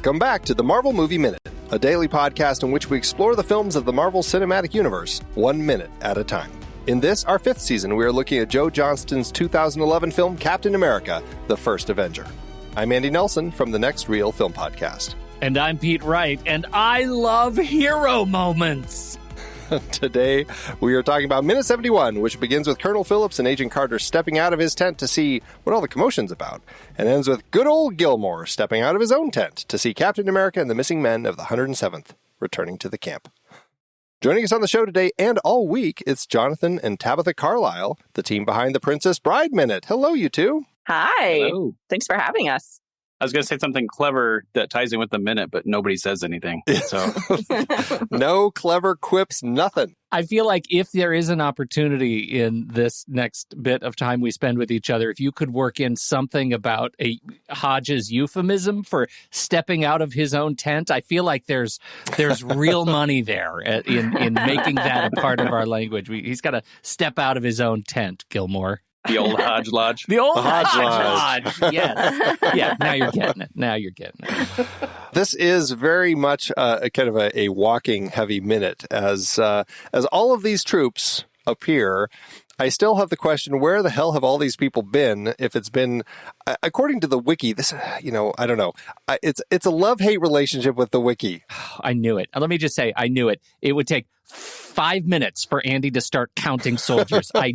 Welcome back to the Marvel Movie Minute, a daily podcast in which we explore the films of the Marvel Cinematic Universe 1 minute at a time. In this, our 5th season, we are looking at Joe Johnston's 2011 film Captain America, The First Avenger. I'm Andy Nelson from the Next Reel Film Podcast. And I'm Pete Wright, and I love hero moments. Today, we are talking about Minute 71, which begins with Colonel Phillips and Agent Carter stepping out of his tent to see what all the commotion's about, and ends with good old Gilmore stepping out of his own tent to see Captain America and the missing men of the 107th returning to the camp. Joining us on the show today and all week, it's Jonathan and Tabitha Carlisle, the team behind the Princess Bride Minute. Hello, you two. Hi. Hello. Thanks for having us. I was going to say something clever that ties in with the minute, but nobody says anything. So No clever quips, nothing. I feel like if there is an opportunity in this next bit of time we spend with each other, if you could work in something about a Hodge's euphemism for stepping out of his own tent, I feel like there's real money there in making that a part of our language. He's got to step out of his own tent, Gilmore. the old Hodge Lodge. The old Hodge Lodge. Yes. Yeah, now you're getting it. This is very much a kind of a walking heavy minute. As all of these troops appear, I still have the question, where the hell have all these people been? If it's been, according to the wiki, this, I don't know. It's a love-hate relationship with the wiki. I knew it. Let me just say, I knew it. It would take 5 minutes for Andy to start counting soldiers. I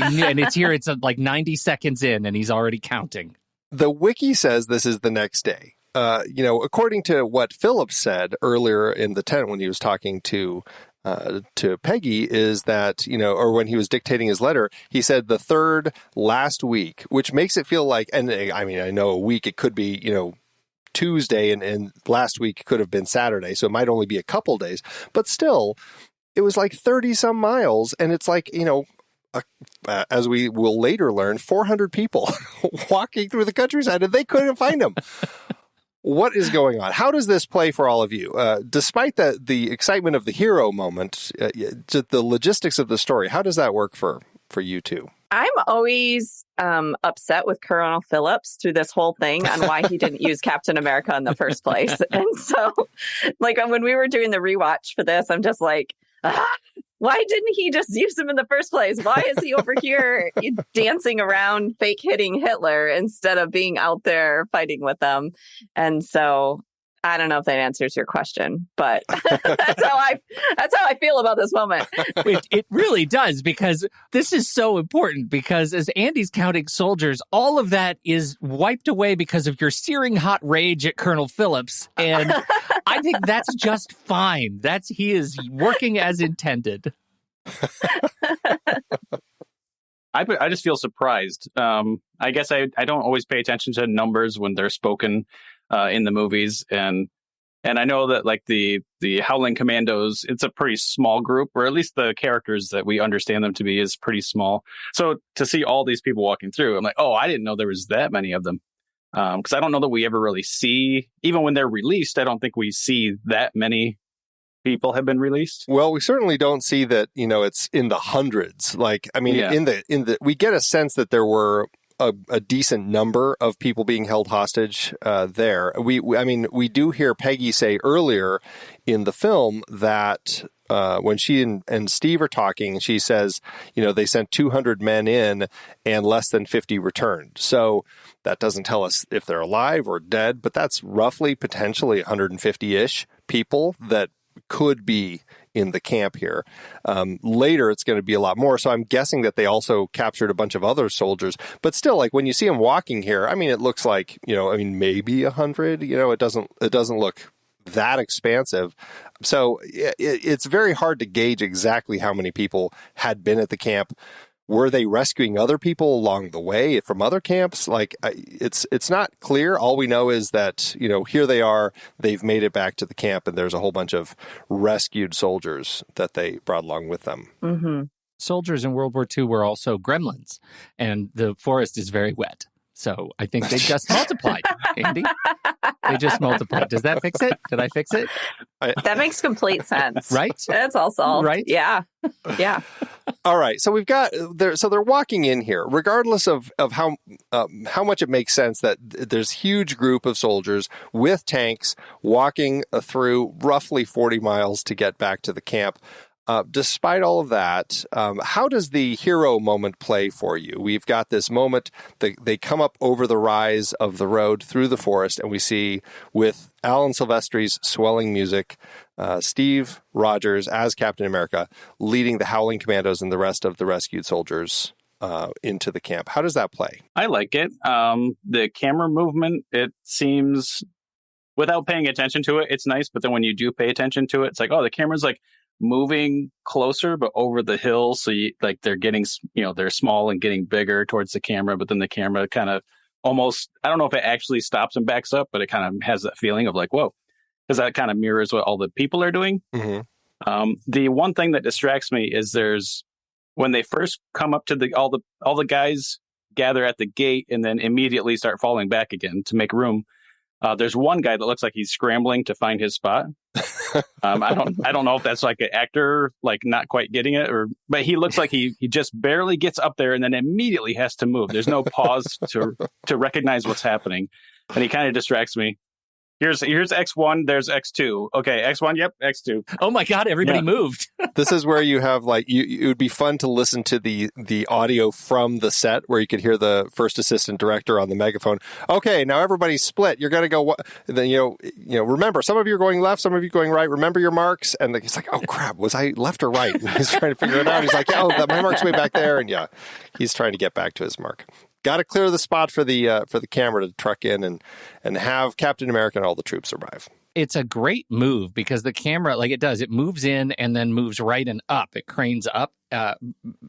knew, and it's like 90 seconds in, and he's already counting. The wiki says this is the next day. According to what Phillips said earlier in the tent when he was talking to Peggy, is that, or when he was dictating his letter, he said the third last week, which makes it feel like, and I mean, I know a week, it could be, Tuesday and last week could have been Saturday, so it might only be a couple days, but still, it was like 30 some miles, and it's like, as we will later learn, 400 people walking through the countryside, and they couldn't find him. What is going on? How does this play for all of you? Despite the excitement of the hero moment, the logistics of the story, how does that work for you two? I'm always upset with Colonel Phillips through this whole thing on why he didn't use Captain America in the first place. And so, when we were doing the rewatch for this, I'm just like, why didn't he just use him in the first place? Why is he over here dancing around fake hitting Hitler instead of being out there fighting with them? And so I don't know if that answers your question, but that's how I feel about this moment. It really does, because this is so important, because as Andy's counting soldiers, all of that is wiped away because of your searing hot rage at Colonel Phillips. And I think that's just fine. He is working as intended. I just feel surprised. I guess I don't always pay attention to numbers when they're spoken in the movies, and I know that like the Howling Commandos, it's a pretty small group, or at least the characters that we understand them to be is pretty small. So to see all these people walking through, I'm like, oh, I didn't know there was that many of them, because I don't know that we ever really see, even when they're released, I don't think we see that many people have been released. Well, we certainly don't see that, it's in the hundreds. Like, I mean, Yeah. in the we get a sense that there were a decent number of people being held hostage there. We do hear Peggy say earlier in the film that when she and Steve are talking, she says, they sent 200 men in and less than 50 returned. So that doesn't tell us if they're alive or dead, but that's roughly potentially 150-ish people that could be in the camp here. Later, it's going to be a lot more. So I'm guessing that they also captured a bunch of other soldiers. But still, like when you see them walking here, I mean, it looks like, maybe 100. It doesn't look that expansive. So it's very hard to gauge exactly how many people had been at the camp. Were they rescuing other people along the way from other camps? Like, it's not clear. All we know is that, here they are. They've made it back to the camp, and there's a whole bunch of rescued soldiers that they brought along with them. Mm-hmm. Soldiers in World War II were also gremlins, and the forest is very wet. So I think they just multiplied, Andy. They just multiply. Does that fix it? Did I fix it? That makes complete sense. Right? That's all solved. Right? Yeah. Yeah. All right. So we've got so they're walking in here, regardless of how much it makes sense that there's a huge group of soldiers with tanks walking through roughly 40 miles to get back to the camp. Despite all of that, how does the hero moment play for you? We've got this moment, they come up over the rise of the road through the forest, and we see, with Alan Silvestri's swelling music, Steve Rogers as Captain America leading the Howling Commandos and the rest of the rescued soldiers into the camp. How does that play? I like it. The camera movement, it seems, without paying attention to it, it's nice. But then when you do pay attention to it, it's like, oh, the camera's like moving closer, but over the hill. So they're getting, they're small and getting bigger towards the camera. But then the camera kind of almost, I don't know if it actually stops and backs up, but it kind of has that feeling of like, whoa, because that kind of mirrors what all the people are doing. Mm-hmm. The one thing that distracts me is when they first come up to all the guys gather at the gate and then immediately start falling back again to make room. There's one guy that looks like he's scrambling to find his spot. I don't know if that's like an actor, like not quite getting it, but he looks like he just barely gets up there and then immediately has to move. There's no pause to recognize what's happening, and he kind of distracts me. Here's X1, there's X2. Okay, X1, yep, X2. Oh my God, everybody moved. This is where you have it would be fun to listen to the audio from the set where you could hear the first assistant director on the megaphone. Okay, now everybody's split. You're going to go, then, remember, some of you are going left, some of you going right. Remember your marks. And he's like, oh crap, was I left or right? And he's trying to figure it out. He's like, my mark's way back there. And he's trying to get back to his mark. Got to clear the spot for the camera to truck in and have Captain America and all the troops arrive. It's a great move because the camera, it moves in and then moves right and up. It cranes up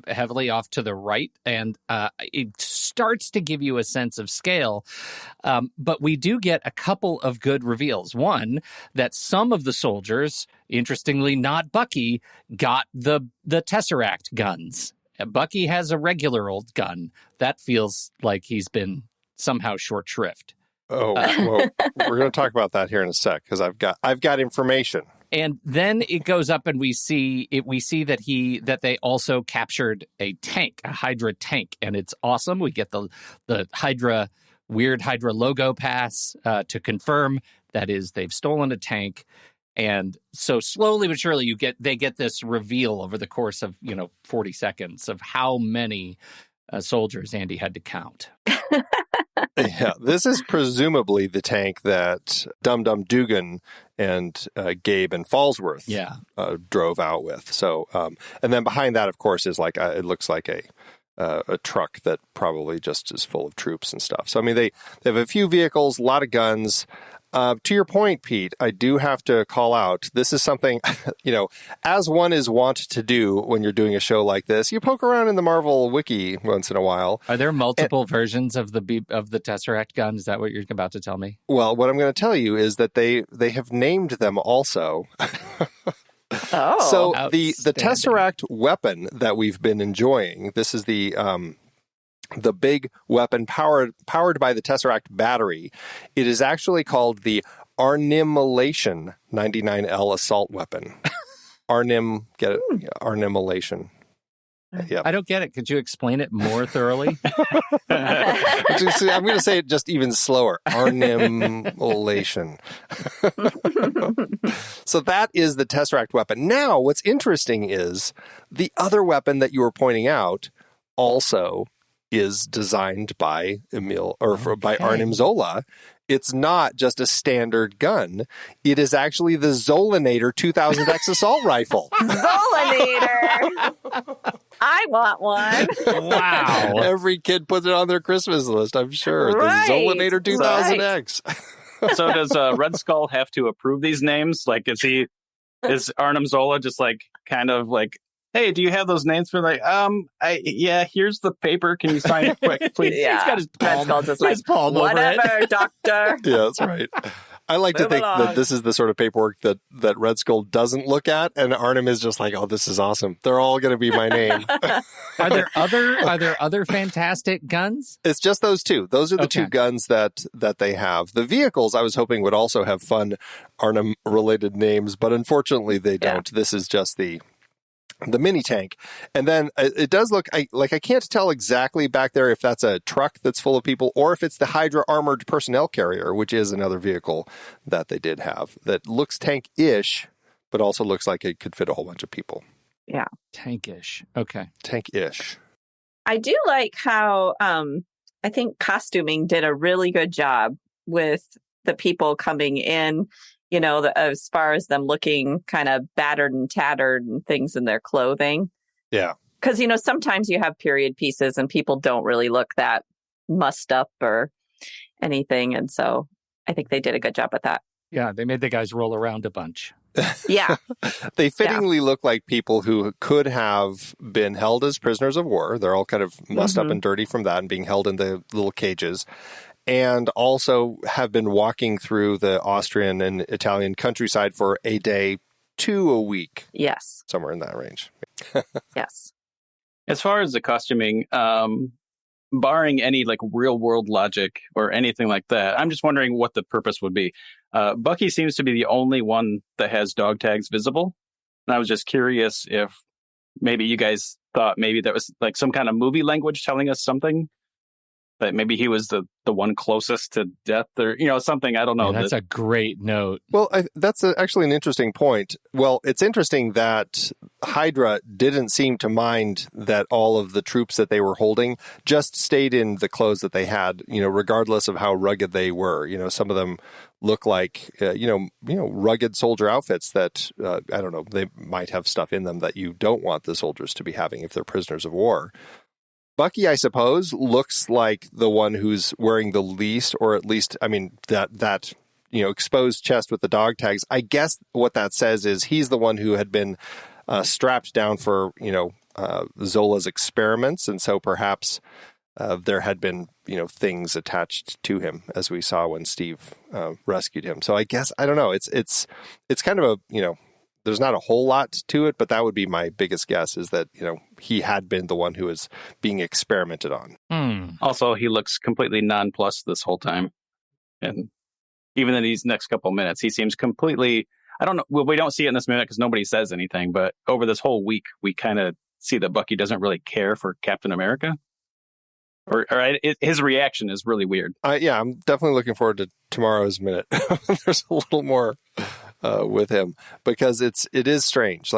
heavily off to the right, and it starts to give you a sense of scale. But we do get a couple of good reveals. One, that some of the soldiers, interestingly not Bucky, got the Tesseract guns. Bucky has a regular old gun. That feels like he's been somehow short shrift. Oh, well, we're going to talk about that here in a sec because I've got information. And then it goes up, and we see that they also captured a tank, a Hydra tank, and it's awesome. We get the weird Hydra logo pass to confirm that is they've stolen a tank. And so slowly but surely they get this reveal over the course of 40 seconds of how many soldiers Andy had to count. Yeah, this is presumably the tank that Dum Dum Dugan and Gabe and Fallsworth drove out with. So, and then behind that, of course, is it looks like a truck that probably just is full of troops and stuff. So, I mean, they have a few vehicles, a lot of guns. To your point, Pete, I do have to call out, this is something, as one is wont to do when you're doing a show like this, you poke around in the Marvel wiki once in a while. Are there multiple versions of the Tesseract gun? Is that what you're about to tell me? Well, what I'm going to tell you is that they have named them also. Oh, so the Tesseract weapon that we've been enjoying, this is the big weapon powered by the Tesseract battery. It is actually called Arnimhilation 99L assault weapon. Get it? Arnimhilation. Yeah. I don't get it. Could you explain it more thoroughly? I'm going to say it just even slower. Arnimhilation. So that is the Tesseract weapon. Now, what's interesting is the other weapon that you were pointing out also is designed by Arnim Zola. It's not just a standard gun. It is actually the Zolanator 2000X assault rifle. Zolanator! I want one. Wow. Every kid puts it on their Christmas list, I'm sure. Right. The Zolanator 2000X. Right. So does Red Skull have to approve these names? Like, is Arnim Zola just kind of hey, do you have those names for here's the paper. Can you sign it quick, please? Yeah. He's got his palm. Red Skull's just palm over whatever, it. doctor. Yeah, that's right. I like to Move think along. that this is the sort of paperwork that Red Skull doesn't look at, and Arnim is just like, oh, this is awesome. They're all going to be my name. Are there other fantastic guns? It's just those two. Those are the two guns that they have. The vehicles, I was hoping, would also have fun Arnim-related names, but unfortunately they don't. Yeah. This is just the mini tank. And then it does look I can't tell exactly back there if that's a truck that's full of people or if it's the Hydra armored personnel carrier, which is another vehicle that they did have that looks tank-ish, but also looks like it could fit a whole bunch of people. Yeah. Tank-ish. Okay. Tank-ish. I do like how I think costuming did a really good job with the people coming in. You know, as far as them looking kind of battered and tattered and things in their clothing. Yeah. Because, you know, sometimes you have period pieces and people don't really look that mussed up or anything. And so I think they did a good job with that. Yeah, they made the guys roll around a bunch. Yeah. They fittingly look like people who could have been held as prisoners of war. They're all kind of mussed up and dirty from that and being held in the little cages. And also have been walking through the Austrian and Italian countryside for a day to a week. Yes. Somewhere in that range. Yes. As far as the costuming, barring any like real world logic or anything like that, I'm just wondering what the purpose would be. Bucky seems to be the only one that has dog tags visible. And I was just curious if maybe you guys thought maybe that was like some kind of movie language telling us something. That maybe he was the one closest to death or, you know, something. I don't know. Yeah, that's a great note. Well, that's actually an interesting point. Well, it's interesting that Hydra didn't seem to mind that all of the troops that they were holding just stayed in the clothes that they had, you know, regardless of how rugged they were. You know, some of them look like, rugged soldier outfits that, I don't know, they might have stuff in them that you don't want the soldiers to be having if they're prisoners of war. Bucky, I suppose, looks like the one who's wearing the least, or at least, I mean, that exposed chest with the dog tags. I guess what that says is he's the one who had been strapped down for, Zola's experiments. And so perhaps there had been, things attached to him, as we saw when Steve rescued him. So I guess, I don't know, it's kind of a, there's not a whole lot to it, but that would be my biggest guess is that, he had been the one who was being experimented on. Also, he looks completely nonplussed this whole time. And even in these next couple minutes, he seems completely, I don't know, well, we don't see it in this minute because nobody says anything, but over this whole week, we kind of see that Bucky doesn't really care for Captain America. Or his reaction is really weird. I'm definitely looking forward to tomorrow's minute. There's a little more with him because it is strange.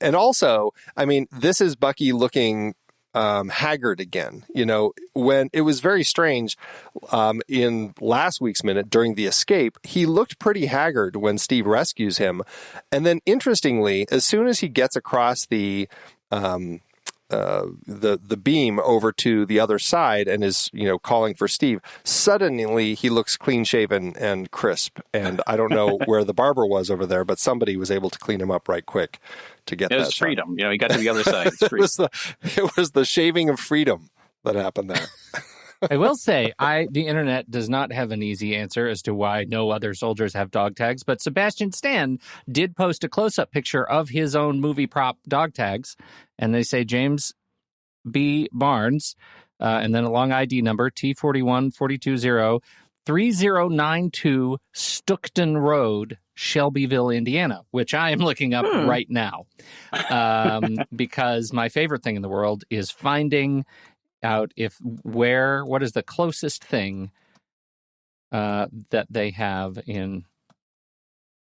And also, I mean, this is Bucky looking haggard again. When it was very strange in last week's minute during the escape, he looked pretty haggard when Steve rescues him. And then interestingly, as soon as he gets across the beam over to the other side and is, calling for Steve, suddenly he looks clean shaven and crisp. And I don't know where the barber was over there, but somebody was able to clean him up right quick to get that. It was freedom. He got to the other side. It was the shaving of freedom that happened there. I will say, the internet does not have an easy answer as to why no other soldiers have dog tags, but Sebastian Stan did post a close-up picture of his own movie prop dog tags, and they say James B. Barnes, and then a long ID number, T41420, 3092 Stookton Road, Shelbyville, Indiana, which I am looking up right now, because my favorite thing in the world is finding out what is the closest thing that they have in,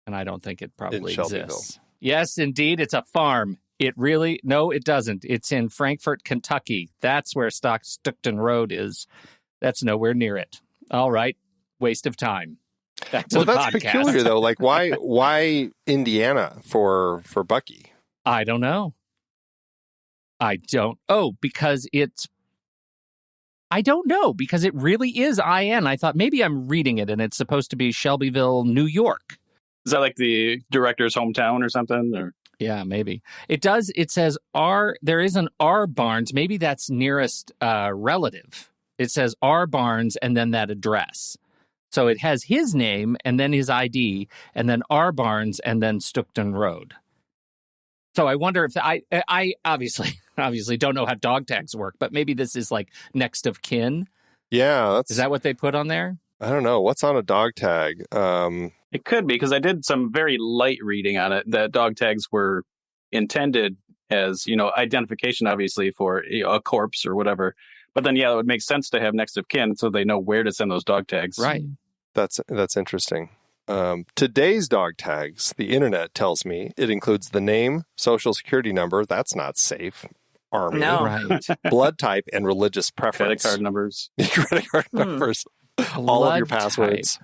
and I don't think it probably exists. Yes, indeed, it's a farm. No, it doesn't. It's in Frankfort, Kentucky. That's where Stookton Road is. That's nowhere near it. All right, waste of time. That's podcast. Peculiar though. Like, why Indiana for Bucky? I don't know. Because it really is IN. I thought maybe I'm reading it and it's supposed to be Shelbyville, New York. Is that like the director's hometown or something? Or? Yeah, maybe. It does. It says there is an R Barnes. Maybe that's nearest relative. It says R Barnes and then that address. So it has his name and then his ID and then R Barnes and then Stookton Road. So I wonder if I obviously don't know how dog tags work, but maybe this is like next of kin. Yeah. Is that what they put on there? I don't know. What's on a dog tag? It could be, because I did some very light reading on it, that dog tags were intended as, identification, obviously, for a corpse or whatever. But then, yeah, it would make sense to have next of kin so they know where to send those dog tags. Right. That's interesting. Today's dog tags, the internet tells me, it includes the name, social security number. That's not safe. Army. No. Right. Blood type and religious preference. Credit card numbers. Credit card numbers. All of your passwords.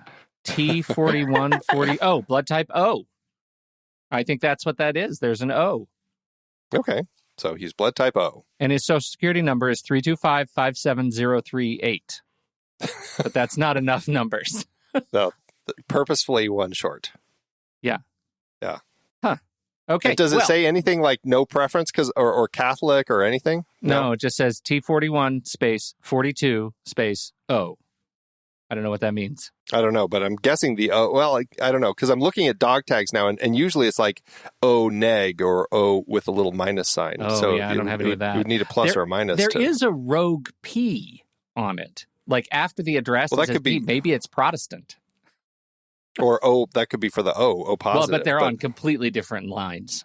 T4140. Oh, blood type O. I think that's what that is. There's an O. Okay. So he's blood type O. And his social security number is 325-57038. But that's not enough numbers. No, purposefully one short. Yeah. Yeah. Huh. Okay. And does it say anything like no preference or Catholic or anything? No, it just says T41 space 42 space O. I don't know what that means. I don't know, but I'm guessing the O. Well, I don't know, because I'm looking at dog tags now, and usually it's like O neg or O with a little minus sign. Oh, so yeah, I don't have any of that. You would need a plus or a minus. There is a rogue P on it. Like after the address, well, that could be. Maybe it's Protestant. Or O, that could be for the O positive. Well, but they're on completely different lines.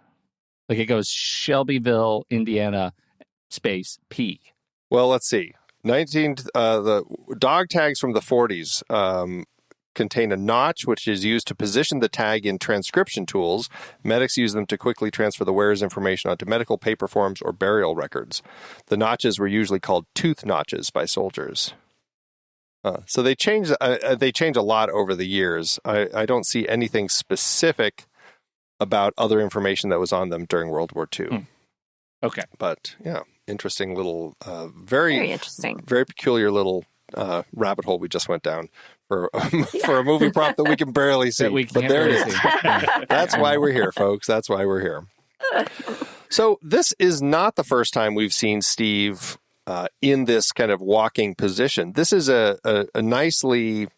Like it goes Shelbyville, Indiana, space P. Well, let's see. The dog tags from the 40s contain a notch, which is used to position the tag in transcription tools. Medics use them to quickly transfer the wearer's information onto medical paper forms or burial records. The notches were usually called tooth notches by soldiers. So they change a lot over the years. I don't see anything specific about other information that was on them during World War II. Okay. But, yeah. Interesting little, very interesting, very peculiar little rabbit hole we just went down for a movie prop that we can barely see. But there it is. That's why we're here, folks. That's why we're here. So this is not the first time we've seen Steve in this kind of walking position. This is a nicely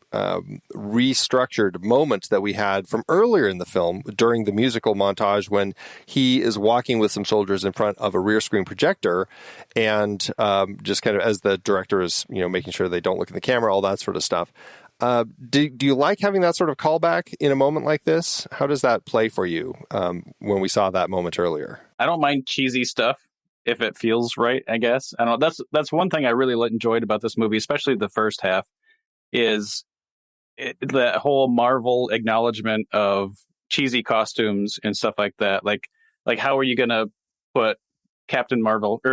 restructured moment that we had from earlier in the film during the musical montage when he is walking with some soldiers in front of a rear screen projector and just kind of as the director is making sure they don't look in the camera, all that sort of stuff. Do you like having that sort of callback in a moment like this? How does that play for you when we saw that moment earlier? I don't mind cheesy stuff if it feels right, I guess. I don't know. That's one thing I really enjoyed about this movie, especially the first half, is the whole Marvel acknowledgement of cheesy costumes and stuff like that. Like how are you going to put Captain America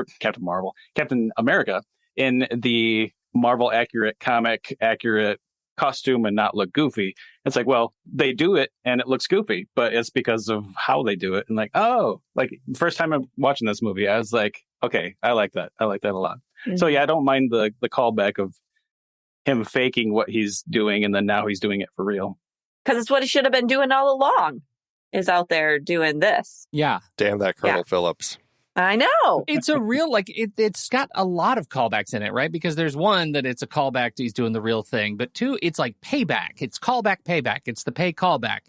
in the Marvel accurate, comic accurate costume and not look goofy? It's like, well, they do it and it looks goofy, but it's because of how they do it. And the first time I'm watching this movie, I was like, okay, I like that. I like that a lot. Mm-hmm. So yeah, I don't mind the callback of him faking what he's doing and then now he's doing it for real. Because it's what he should have been doing all along, is out there doing this. Yeah. Damn that Colonel Phillips. I know. It's a real, it's got a lot of callbacks in it, right? Because there's one that it's a callback to he's doing the real thing, but two, it's like payback. It's callback, payback. It's the pay callback,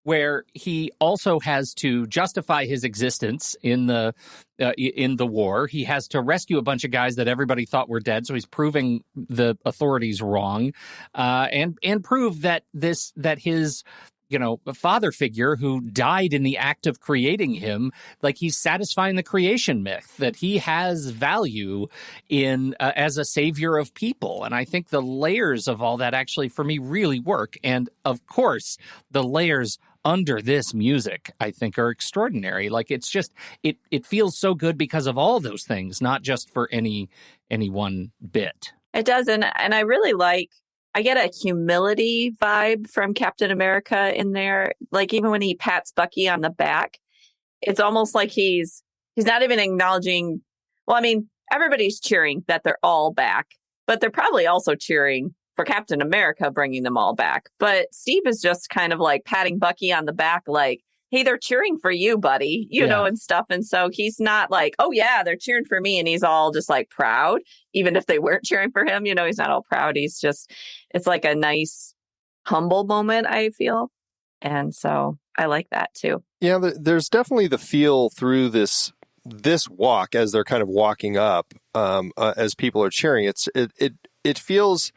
where he also has to justify his existence in the war. He has to rescue a bunch of guys that everybody thought were dead, so he's proving the authorities wrong, and prove that his father figure who died in the act of creating him, like he's satisfying the creation myth that he has value in as a savior of people. And I think the layers of all that actually for me really work. And of course, the layers under this music, I think, are extraordinary. Like it's just, it feels so good because of all those things, not just for any one bit. It does. And I really I get a humility vibe from Captain America in there. Like even when he pats Bucky on the back, it's almost like he's not even acknowledging. Well, I mean, everybody's cheering that they're all back, but they're probably also cheering for Captain America bringing them all back. But Steve is just kind of like patting Bucky on the back, like, hey, they're cheering for you, buddy, you know, and stuff. And so he's not like, oh, yeah, they're cheering for me. And he's all just like proud, even if they weren't cheering for him. He's not all proud. He's just, it's like a nice humble moment, I feel. And so I like that too. Yeah, there's definitely the feel through this walk as they're kind of walking up, as people are cheering. It feels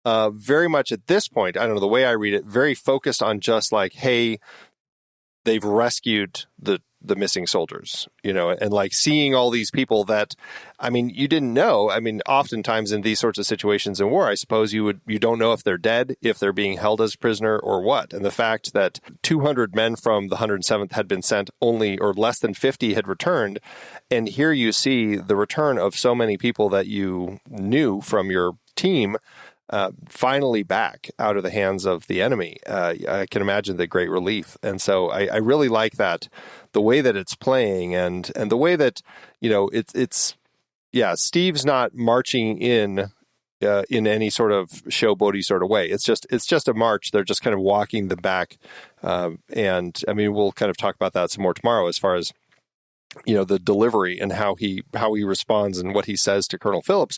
very much at this point, I don't know, the way I read it, very focused on just like, hey, they've rescued the missing soldiers, and like seeing all these people that, I mean, you didn't know. I mean, oftentimes in these sorts of situations in war, I suppose you don't know if they're dead, if they're being held as prisoner or what. And the fact that 200 men from the 107th had been sent, only or less than 50 had returned. And here you see the return of so many people that you knew from your team, finally back out of the hands of the enemy. I can imagine the great relief. And so I really like that, the way that it's playing and the way that, Steve's not marching in any sort of showboaty sort of way. It's just a march. They're just kind of walking them back. And I mean, we'll kind of talk about that some more tomorrow as far as, the delivery and how he responds and what he says to Colonel Phillips.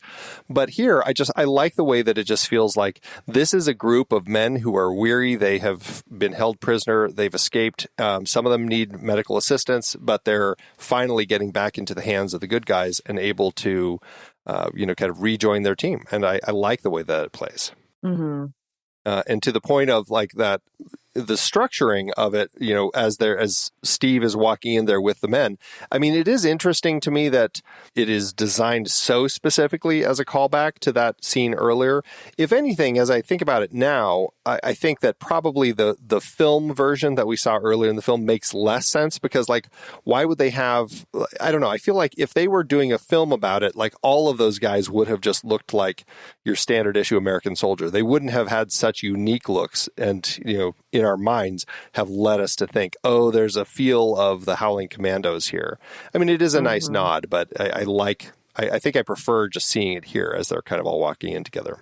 But here, I like the way that it just feels like this is a group of men who are weary. They have been held prisoner. They've escaped. Some of them need medical assistance, but they're finally getting back into the hands of the good guys and able to, kind of rejoin their team. And I like the way that it plays. Mm-hmm. And to the point of like that, the structuring of it, as Steve is walking in there with the men. I mean, it is interesting to me that it is designed so specifically as a callback to that scene earlier. If anything, as I think about it now, I think that probably the film version that we saw earlier in the film makes less sense because, like, why would they have, I don't know, I feel like if they were doing a film about it, like all of those guys would have just looked like your standard issue American soldier. They wouldn't have had such unique looks and, in our minds have led us to think, oh, there's a feel of the Howling Commandos here. I mean, it is a nice nod, but I think I prefer just seeing it here as they're kind of all walking in together.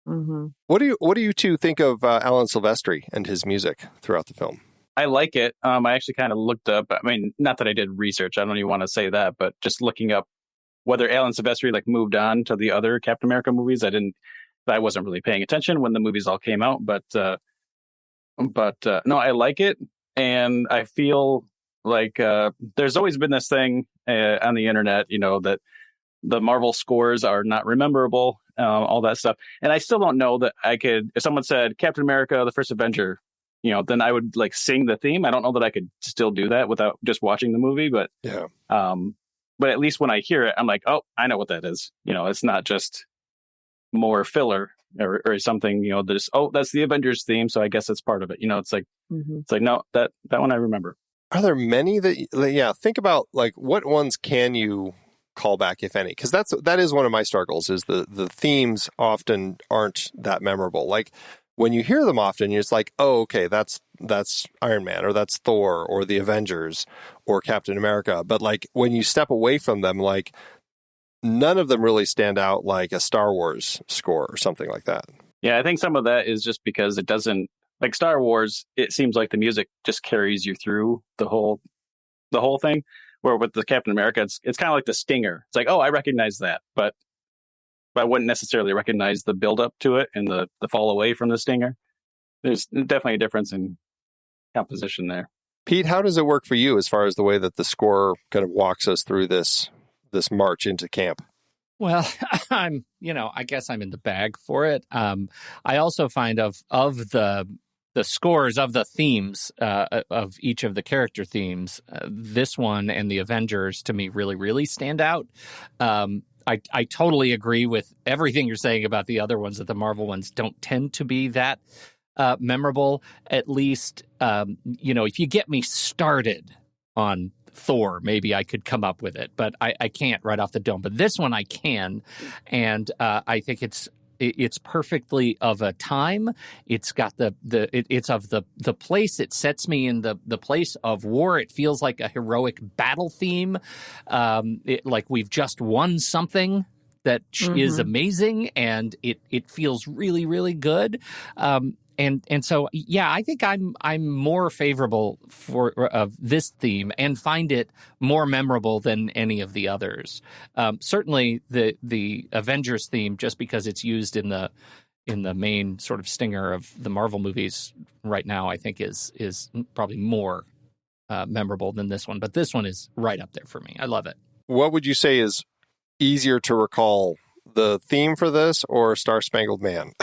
Mm-hmm. What do you two think of Alan Silvestri and his music throughout the film? I like it. I actually kind of looked up, I mean, not that I did research, I don't even want to say that, but just looking up whether Alan Silvestri moved on to the other Captain America movies. I wasn't really paying attention when the movies all came out, but no, I like it. And I feel like there's always been this thing on the internet, that the Marvel scores are not rememberable, all that stuff. And I still don't know that I could, if someone said Captain America, the First Avenger, then I would sing the theme. I don't know that I could still do that without just watching the movie, but yeah. But at least when I hear it, I'm like, oh, I know what that is. It's not just more filler or something, that's the Avengers theme, so I guess it's part of it. It's like, It's like, no, that one I remember. Are there many that, think about what ones can you call back, if any? Because that is one of my struggles, is the themes often aren't that memorable. Like when you hear them often, you're just like, oh, okay, that's Iron Man or that's Thor or the Avengers or Captain America. But when you step away from them, none of them really stand out like a Star Wars score or something like that. Yeah, I think some of that is just because it doesn't, like Star Wars, it seems like the music just carries you through the whole thing. Where with the Captain America, it's kind of like the stinger. It's like, oh, I recognize that, but I wouldn't necessarily recognize the build up to it and the fall away from the stinger. There's definitely a difference in composition there. Pete, how does it work for you as far as the way that the score kind of walks us through this march into camp? Well, I guess I'm in the bag for it. I also find of the scores of the themes of each of the character themes, this one and the Avengers to me really, really stand out. I totally agree with everything you're saying about the other ones, that the Marvel ones don't tend to be that memorable. At least, if you get me started on Thor, maybe I could come up with it, but I can't right off the dome. But this one I can, and I think it's perfectly of a time. It's got it's of the place. It sets me in the place of war. It feels like a heroic battle theme, like we've just won something that is amazing, and it feels really, really good. And so, yeah, I think I'm more favorable of this theme and find it more memorable than any of the others. Certainly, the Avengers theme, just because it's used in the in the main sort of stinger of the Marvel movies right now, I think is probably more memorable than this one. But this one is right up there for me. I love it. What would you say is easier to recall, the theme for this or Star Spangled Man?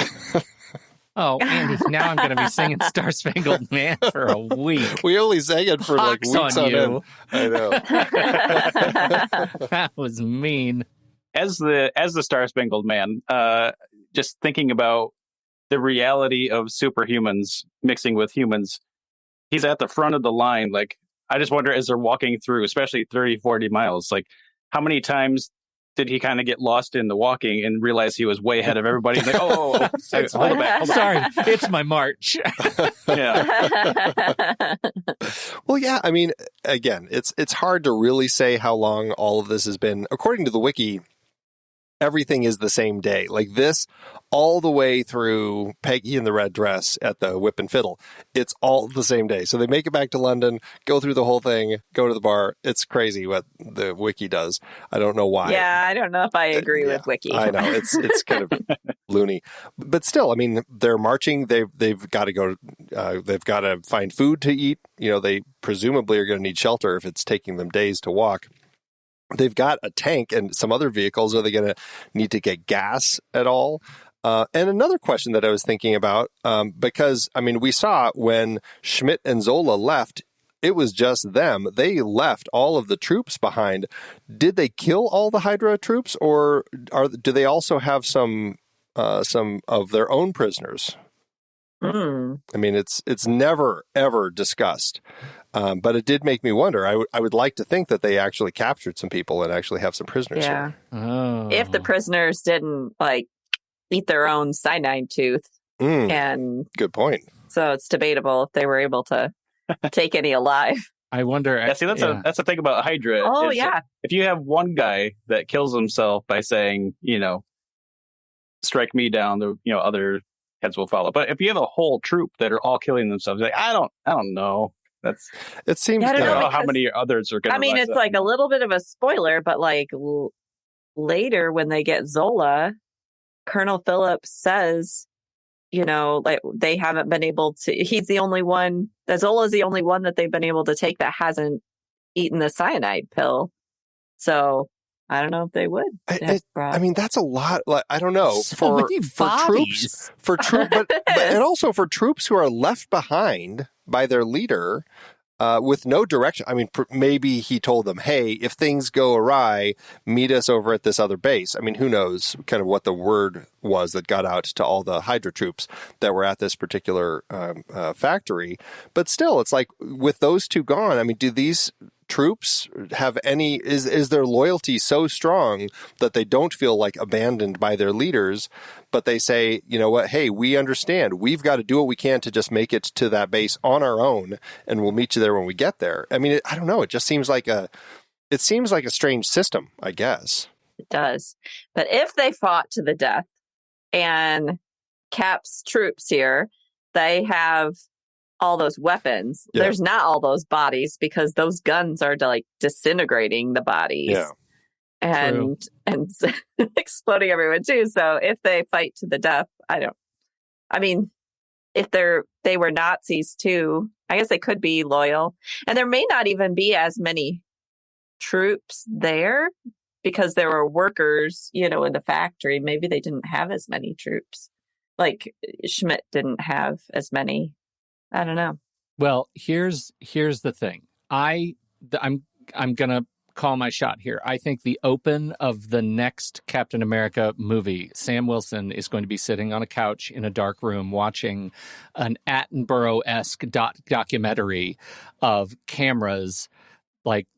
Oh, Andy, now I'm going to be singing Star Spangled Man for a week. We only sang it for like weeks on end. I know. That was mean. As the Star Spangled Man, just thinking about the reality of superhumans mixing with humans, he's at the front of the line. Like, I just wonder, as they're walking through, especially 30, 40 miles, like how many times did he kind of get lost in the walking and realize he was way ahead of everybody? Like, hold back. Sorry, it's my march. Yeah. Well, yeah, I mean, again, it's hard to really say how long all of this has been. According to the wiki, everything is the same day. Like this, all the way through Peggy in the red dress at the Whip and Fiddle. It's all the same day. So they make it back to London, go through the whole thing, go to the bar. It's crazy what the wiki does. I don't know why. Yeah, I don't know if I agree with wiki. I know it's kind of loony, but still, I mean, they're marching. They've got to go. They've got to find food to eat. You know, they presumably are going to need shelter if it's taking them days to walk. They've got a tank and some other vehicles. Are they going to need to get gas at all? And another question that I was thinking about, because, I mean, we saw when Schmidt and Zola left, it was just them. They left all of the troops behind. Did they kill all the Hydra troops, or do they also have some of their own prisoners? I mean, it's never, ever discussed. But it did make me wonder. I would like to think that they actually captured some people and actually have some prisoners. Yeah. Here. Oh. If the prisoners didn't like eat their own cyanide tooth, and good point. So it's debatable if they were able to take any alive. I wonder. Yeah, see, that's the thing about Hydra. Oh, yeah. If you have one guy that kills himself by saying, strike me down, the other heads will follow. But if you have a whole troop that are all killing themselves, like I don't know. It seems. I don't know how many others are going to. I mean, it's like a little bit of a spoiler, but like later when they get Zola, Colonel Phillips says, like they haven't been able to. He's the only one. That Zola's the only one that they've been able to take that hasn't eaten the cyanide pill. So I don't know if they would. I mean, that's a lot. Like, I don't know so many bodies. but and also for troops who are left behind by their leader with no direction. I mean, maybe he told them, "Hey, if things go awry, meet us over at this other base." I mean, who knows? Kind of what the word was that got out to all the Hydra troops that were at this particular factory. But still, it's like with those two gone. I mean, do these troops have any, is their loyalty so strong that they don't feel like abandoned by their leaders, but they say, you know what, hey, we understand, we've got to do what we can to just make it to that base on our own, and we'll meet you there when we get there. I mean, I don't know, it just seems like a strange system, I guess. It does. But if they fought to the death, and Cap's troops here, they have all those weapons. Yeah. There's not all those bodies because those guns are like disintegrating the bodies. Yeah. And exploding everyone too. So if they fight to the death, if they were Nazis too, I guess they could be loyal. And there may not even be as many troops there because there were workers, in the factory. Maybe they didn't have as many troops. Like Schmidt didn't have as many. I don't know. Well, here's the thing. I'm gonna call my shot here. I think the open of the next Captain America movie, Sam Wilson is going to be sitting on a couch in a dark room watching an Attenborough-esque documentary of cameras, like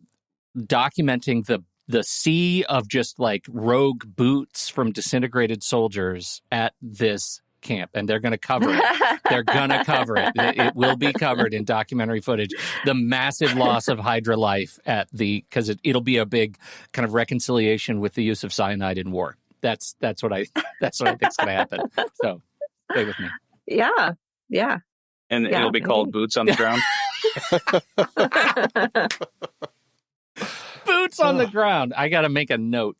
documenting the sea of just like rogue boots from disintegrated soldiers at this camp, and they're going to cover it. They're going to cover it. It will be covered in documentary footage. The massive loss of Hydra life because it'll be a big kind of reconciliation with the use of cyanide in war. That's what I think is going to happen. So stay with me. Yeah. And it'll be called Boots on the Ground. Boots on the ground. I got to make a note.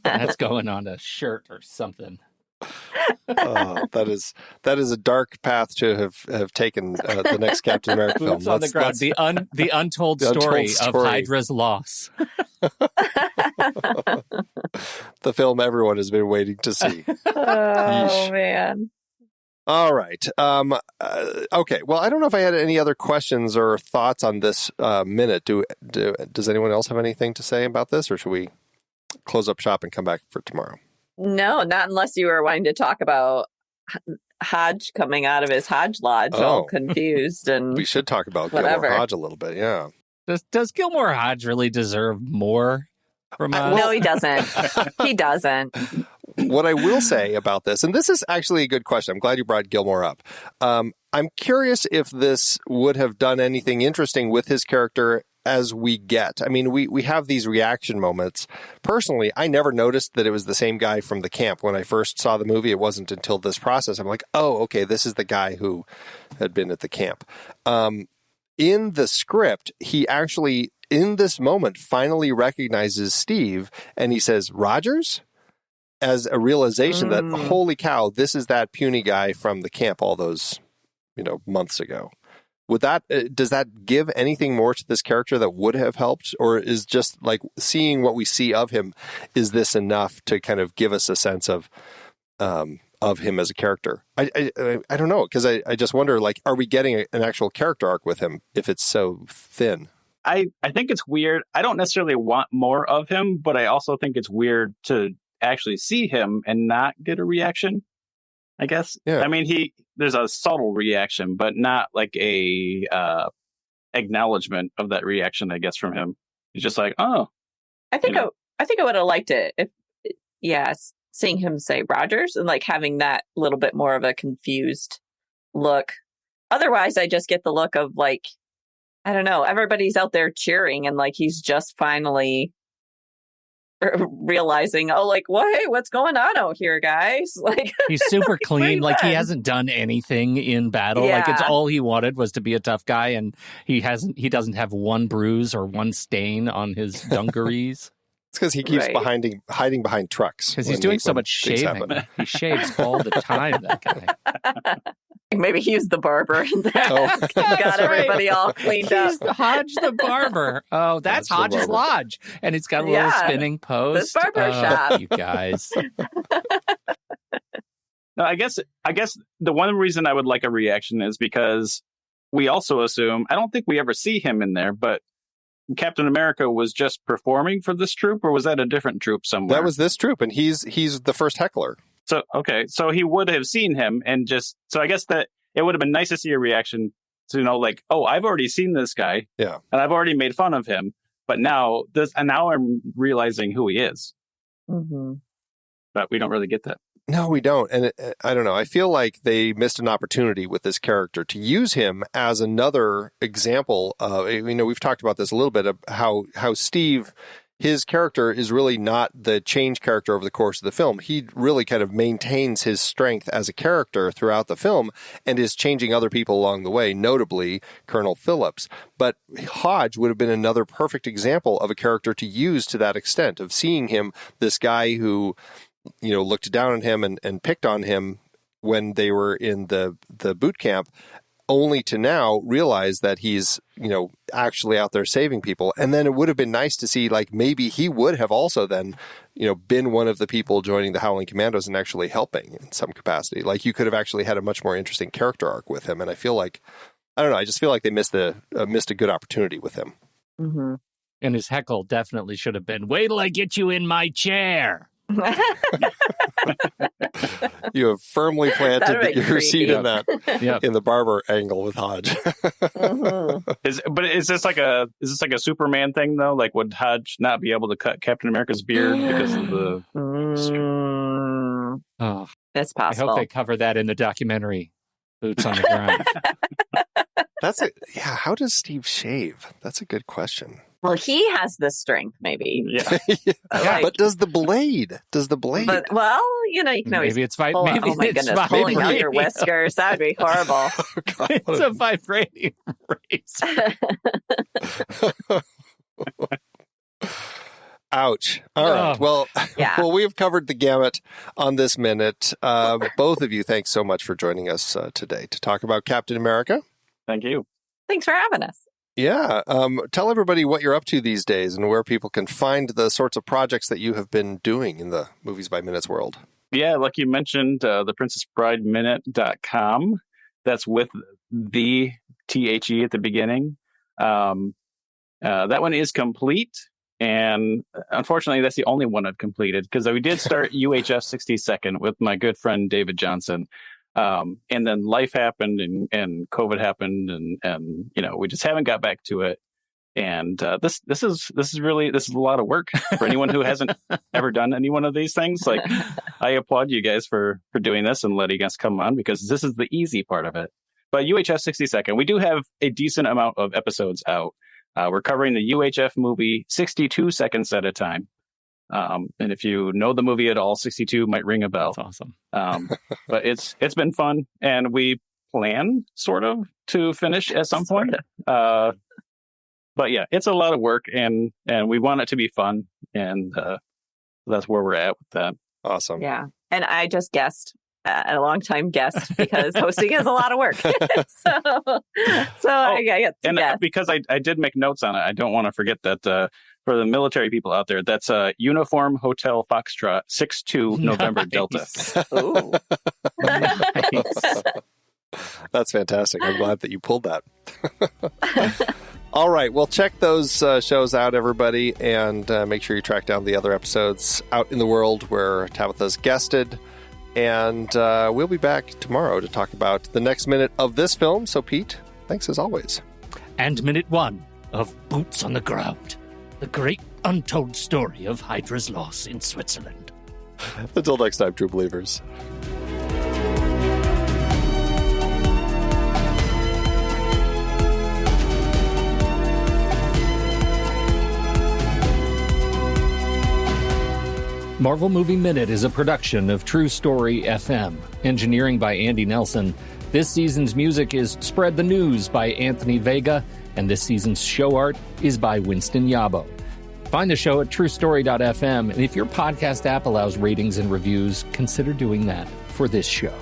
That's going on a shirt or something. That is a dark path to have taken the next Captain America film. Boots on the ground. The untold story of Hydra's loss. The film everyone has been waiting to see. Oh, man. All right. Okay. Well, I don't know if I had any other questions or thoughts on this minute. Does anyone else have anything to say about this, or should we close up shop and come back for tomorrow? No, not unless you were wanting to talk about Hodge coming out of his Hodge Lodge all confused. And we should talk about whatever. Gilmore Hodge a little bit, yeah. Does Gilmore Hodge really deserve more from us? No, he doesn't. He doesn't. What I will say about this, and this is actually a good question. I'm glad you brought Gilmore up. I'm curious if this would have done anything interesting with his character as we get. I mean, we have these reaction moments. Personally, I never noticed that it was the same guy from the camp. When I first saw the movie, it wasn't until this process. I'm like, oh, okay, this is the guy who had been at the camp. In the script, he actually, in this moment, finally recognizes Steve, and he says, Rogers? As a realization that, holy cow, this is that puny guy from the camp all those, months ago. Does that give anything more to this character that would have helped, or is just like seeing what we see of him, is this enough to kind of give us a sense of him as a character? I don't know, because I just wonder, like, are we getting an actual character arc with him if it's so thin? I think it's weird. I don't necessarily want more of him, but I also think it's weird to actually see him and not get a reaction, I guess. Yeah. I mean, there's a subtle reaction, but not like a acknowledgement of that reaction, I guess, from him. He's just like, oh. I think I would have liked it if, seeing him say Rogers and like having that little bit more of a confused look. Otherwise, I just get the look of like, I don't know, everybody's out there cheering and like he's just finally realizing, what's going on out here, guys? Like, he's super clean. Like, he hasn't done anything in battle. Yeah. Like, it's all he wanted was to be a tough guy, and he doesn't have one bruise or one stain on his dungarees. It's because he keeps hiding behind trucks. Because he's doing so much shaving. He shaves all the time, that guy. Maybe he's the barber and got everybody all cleaned He's up. Hodge the barber. Oh, that's Hodge's Lodge. And it's got a little spinning post. This barber shop. You guys. No, I guess the one reason I would like a reaction is because we also assume, I don't think we ever see him in there, but Captain America was just performing for this troupe, or was that a different troupe somewhere? That was this troupe, and he's the first heckler. So, okay, so he would have seen him, and so I guess that it would have been nice to see a reaction to like, oh, I've already seen this guy, and I've already made fun of him, but now I'm realizing who he is. Mm-hmm. But we don't really get that. No, we don't. And I don't know. I feel like they missed an opportunity with this character to use him as another example of, we've talked about this a little bit, of how Steve, his character is really not the change character over the course of the film. He really kind of maintains his strength as a character throughout the film and is changing other people along the way, notably Colonel Phillips. But Hodge would have been another perfect example of a character to use to that extent, of seeing him, this guy who, looked down on him and picked on him when they were in the boot camp, only to now realize that he's, actually out there saving people. And then it would have been nice to see, like, maybe he would have also then, been one of the people joining the Howling Commandos and actually helping in some capacity. Like, you could have actually had a much more interesting character arc with him. And I feel like, I don't know, I just feel like they missed a good opportunity with him. Mm-hmm. And his heckle definitely should have been, wait till I get you in my chair. You have firmly planted your seat in that Yep. in the barber angle with Hodge. Mm-hmm. Is this like a Superman thing though? Like, would Hodge not be able to cut Captain America's beard because of the? Oh, It's I possible. hope they cover that in the documentary, Boots on the Ground. How does Steve shave? That's a good question. Well, he has the strength, maybe. Yeah. But does the blade? But, well, you can always Maybe it's fight. pull, Maybe oh my it's goodness, pulling out vibrating. your whiskers. That would be horrible. Oh, God, It's a vibrating razor. Ouch. All right. Well, Yeah. well, we have covered the gamut on this minute. Both of you, thanks so much for joining us today to talk about Captain America. Thank you. Thanks for having us. Yeah. Tell everybody what you're up to these days and where people can find the sorts of projects that you have been doing in the Movies by Minutes world. Yeah, like you mentioned, the princessbrideminute.com. That's with the THE at the beginning. That one is complete. And unfortunately, that's the only one I've completed because we did start UHF 62nd with my good friend David Johnson. And then life happened and COVID happened and we just haven't got back to it. And this is a lot of work for anyone who hasn't ever done any one of these things. Like, I applaud you guys for doing this and letting us come on because this is the easy part of it. But UHF 62nd, we do have a decent amount of episodes out. We're covering the UHF movie 62 seconds at a time. And if you know the movie at all, 62 might ring a bell. That's awesome. But it's been fun, and we plan sort of to finish at some point. But yeah, it's a lot of work, and we want it to be fun, and that's where we're at with that. Awesome. Yeah. And I just guessed, a long-time guest, because hosting is a lot of work. I get to guess. Because I did make notes on it, I don't want to forget that for the military people out there, that's Uniform Hotel Foxtrot 62 November Delta. Ooh. Nice. That's fantastic. I'm glad that you pulled that. All right. Well, check those shows out, everybody, and make sure you track down the other episodes out in the world where Tabitha's guested. And we'll be back tomorrow to talk about the next minute of this film. So, Pete, thanks as always. And minute 1 of Boots on the Ground, the great untold story of Hydra's loss in Switzerland. Until next time, true believers. Marvel Movie Minute is a production of True Story FM. Engineering by Andy Nelson. This season's music is Spread the News by Anthony Vega, and this season's show art is by Winston Yabo. Find the show at truestory.fm, and if your podcast app allows ratings and reviews, consider doing that for this show.